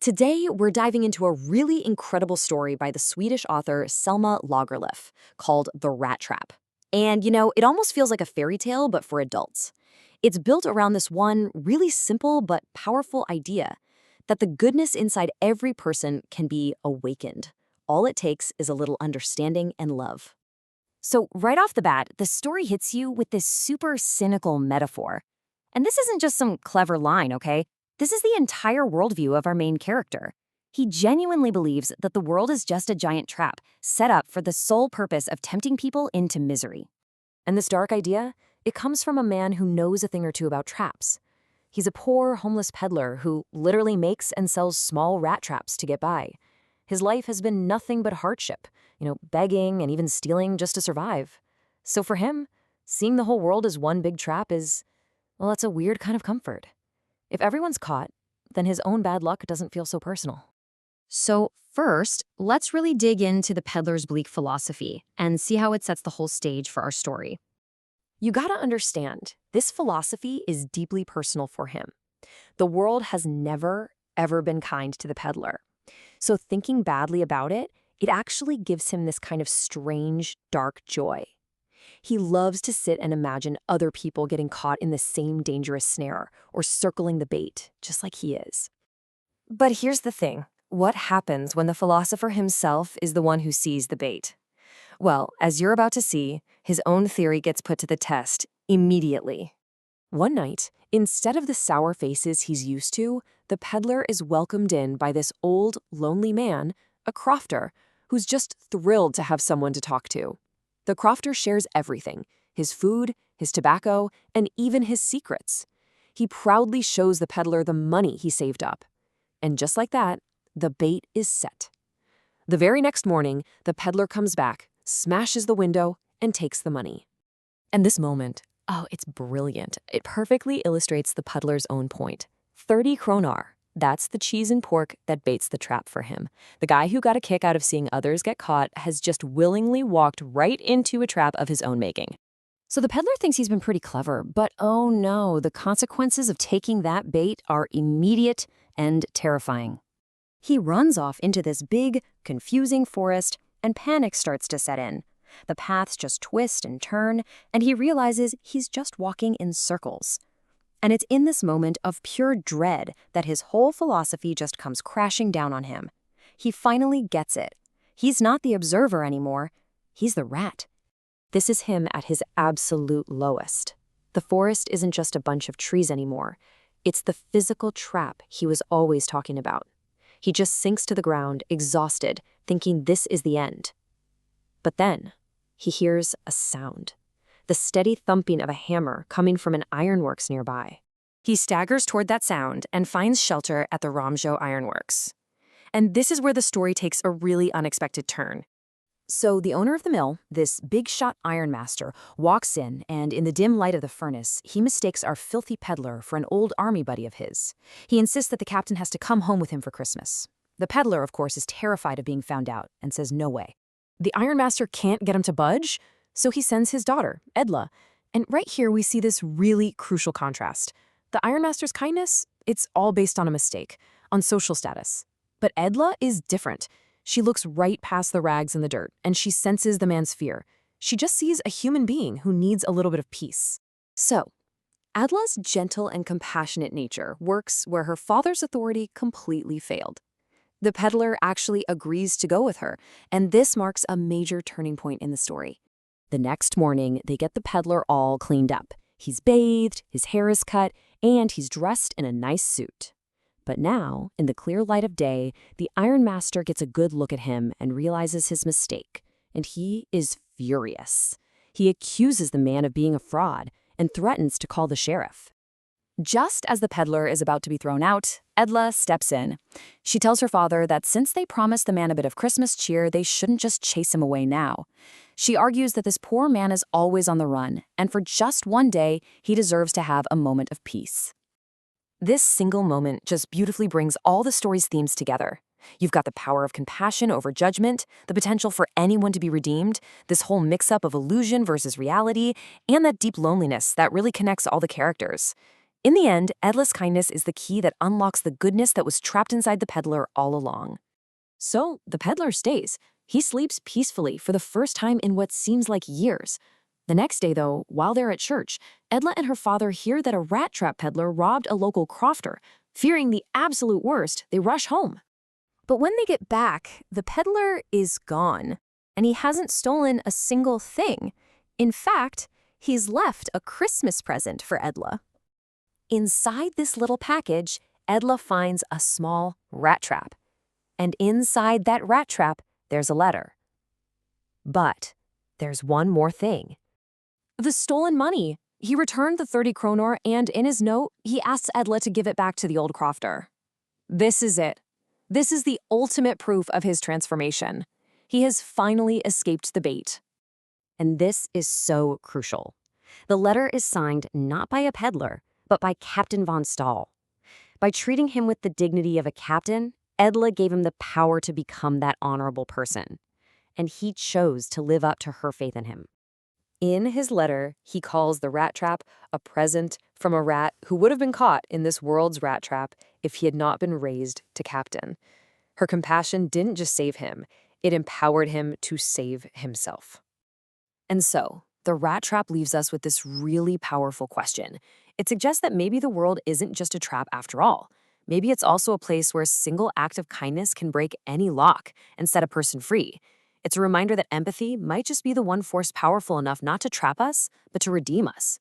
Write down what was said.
Today, we're diving into a really incredible story by the Swedish author Selma Lagerlöf called The Rattrap. And, it almost feels like a fairy tale, but for adults. It's built around this one really simple but powerful idea that the goodness inside every person can be awakened. All it takes is a little understanding and love. So, right off the bat, the story hits you with this super cynical metaphor. And this isn't just some clever line, okay? This is the entire worldview of our main character. He genuinely believes that the world is just a giant trap set up for the sole purpose of tempting people into misery. And this dark idea, it comes from a man who knows a thing or two about traps. He's a poor, homeless peddler who literally makes and sells small rat traps to get by. His life has been nothing but hardship, begging and even stealing just to survive. So for him, seeing the whole world as one big trap is, well, that's a weird kind of comfort. If everyone's caught, then his own bad luck doesn't feel so personal. So first, let's really dig into the peddler's bleak philosophy and see how it sets the whole stage for our story. You gotta understand, this philosophy is deeply personal for him. The world has never, ever been kind to the peddler. So thinking badly about it, it actually gives him this kind of strange, dark joy. He loves to sit and imagine other people getting caught in the same dangerous snare or circling the bait, just like he is. But here's the thing. What happens when the philosopher himself is the one who sees the bait? Well, as you're about to see, his own theory gets put to the test immediately. One night, instead of the sour faces he's used to, the peddler is welcomed in by this old, lonely man, a crofter, who's just thrilled to have someone to talk to. The crofter shares everything, his food, his tobacco, and even his secrets. He proudly shows the peddler the money he saved up. And just like that, the bait is set. The very next morning, the peddler comes back, smashes the window, and takes the money. And this moment, it's brilliant. It perfectly illustrates the peddler's own point. 30 kronar. That's the cheese and pork that baits the trap for him. The guy who got a kick out of seeing others get caught has just willingly walked right into a trap of his own making. So the peddler thinks he's been pretty clever, but oh no, the consequences of taking that bait are immediate and terrifying. He runs off into this big, confusing forest, and panic starts to set in. The paths just twist and turn, and he realizes he's just walking in circles. And it's in this moment of pure dread that his whole philosophy just comes crashing down on him. He finally gets it. He's not the observer anymore. He's the rat. This is him at his absolute lowest. The forest isn't just a bunch of trees anymore. It's the physical trap he was always talking about. He just sinks to the ground, exhausted, thinking this is the end. But then, he hears a sound. The steady thumping of a hammer coming from an ironworks nearby. He staggers toward that sound and finds shelter at the Ramjo Ironworks. And this is where the story takes a really unexpected turn. So the owner of the mill, this big-shot ironmaster, walks in, and in the dim light of the furnace, he mistakes our filthy peddler for an old army buddy of his. He insists that the captain has to come home with him for Christmas. The peddler, of course, is terrified of being found out and says no way. The ironmaster can't get him to budge, so he sends his daughter, Edla. And right here we see this really crucial contrast. The ironmaster's kindness, it's all based on a mistake, on social status. But Edla is different. She looks right past the rags and the dirt, and she senses the man's fear. She just sees a human being who needs a little bit of peace. So, Edla's gentle and compassionate nature works where her father's authority completely failed. The peddler actually agrees to go with her, and this marks a major turning point in the story. The next morning, they get the peddler all cleaned up. He's bathed, his hair is cut, and he's dressed in a nice suit. But now, in the clear light of day, the ironmaster gets a good look at him and realizes his mistake, and he is furious. He accuses the man of being a fraud and threatens to call the sheriff. Just as the peddler is about to be thrown out, Edla steps in. She tells her father that since they promised the man a bit of Christmas cheer, they shouldn't just chase him away now. She argues that this poor man is always on the run, and for just one day, he deserves to have a moment of peace. This single moment just beautifully brings all the story's themes together. You've got the power of compassion over judgment, the potential for anyone to be redeemed, this whole mix-up of illusion versus reality, and that deep loneliness that really connects all the characters. In the end, Edla's kindness is the key that unlocks the goodness that was trapped inside the peddler all along. So, the peddler stays. He sleeps peacefully for the first time in what seems like years. The next day, though, while they're at church, Edla and her father hear that a rat trap peddler robbed a local crofter. Fearing the absolute worst, they rush home. But when they get back, the peddler is gone, and he hasn't stolen a single thing. In fact, he's left a Christmas present for Edla. Inside this little package, Edla finds a small rat trap. And inside that rat trap, there's a letter. But there's one more thing. The stolen money. He returned the 30 kronor, and in his note, he asks Edla to give it back to the old crofter. This is it. This is the ultimate proof of his transformation. He has finally escaped the bait. And this is so crucial. The letter is signed not by a peddler, but by Captain von Stahl. By treating him with the dignity of a captain, Edla gave him the power to become that honorable person. And he chose to live up to her faith in him. In his letter, he calls the rat trap a present from a rat who would have been caught in this world's rat trap if he had not been raised to captain. Her compassion didn't just save him, it empowered him to save himself. And so, the rat trap leaves us with this really powerful question. It suggests that maybe the world isn't just a trap after all. Maybe it's also a place where a single act of kindness can break any lock and set a person free. It's a reminder that empathy might just be the one force powerful enough not to trap us, but to redeem us.